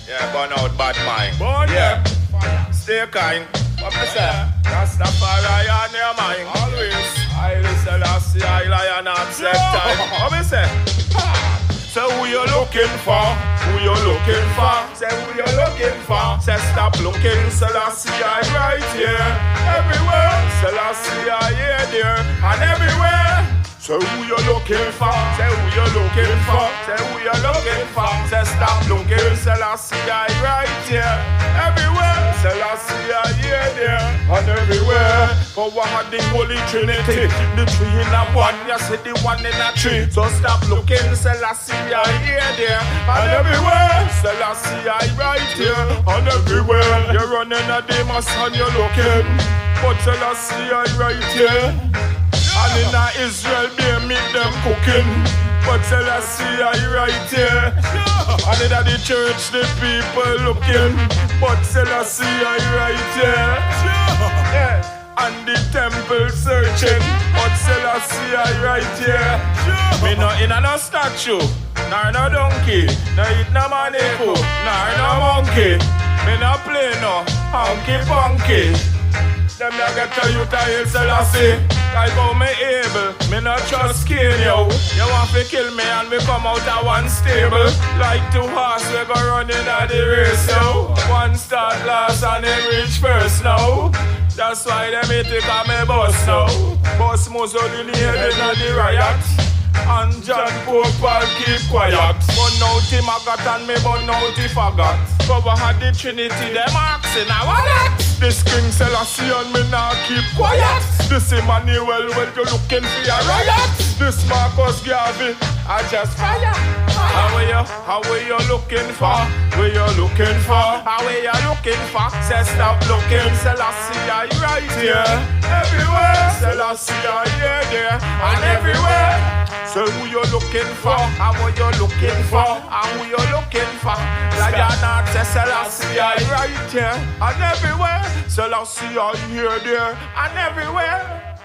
Yeah, burn out bad mind. Burn yeah. them. Stay kind. What me say? Rastafari on your mind. Always. I Selassie, I lion and set time. What me say? So who you looking for? Who you looking for? Say who you looking for? Say stop looking, Selassie, I right here. Everywhere, Selassie, I here, there, and everywhere. So who you looking for? Say who you looking for? Say who you looking for? Say stop looking, Selassie, I right here. Everywhere, Selassie, I here, there, and everywhere. For what had the Holy Trinity? The three in a one, you see the one in a tree. So stop looking, Selassie, I here, there, and everywhere. Selassie, I right here, and everywhere. You're running a demons and you're looking, but Selassie, I right here. And in Israel, they meet them cooking, but Selassie, I right here. And in the church, the people looking, but Selassie, I right here. Yeah. And the temple searching, but Selassie, I right here. Me no in a no statue, nor no donkey, no eat no maneko, nor no monkey. Me no play no honky punky. Them not get to you to hail Selassie. Like how me able, me not trust skin yo. You want to kill me and we come out of one stable. Like two horses we go running at the race yo. One start last and then reach first now. That's why them hit it on me bus now. Bus Mussolini headed at the riot. And John Pope will keep quiet. Burn out the maggot and me burn out the faggot. Cover had the Trinity, them asking I want it. This King Selassie and me now keep quiet. This Emmanuel, well you looking for a riot. This Marcus Garvey, I just fire. How are you looking for? Where you looking for? How are you looking for? Say stop looking, Selassie, I right here. Everywhere, Selassie, I here, there, and everywhere. So who you looking for? How are you looking for? And who you looking for? Like you're not say Selassie, I right here, and everywhere. Selassie, I here, there, and everywhere.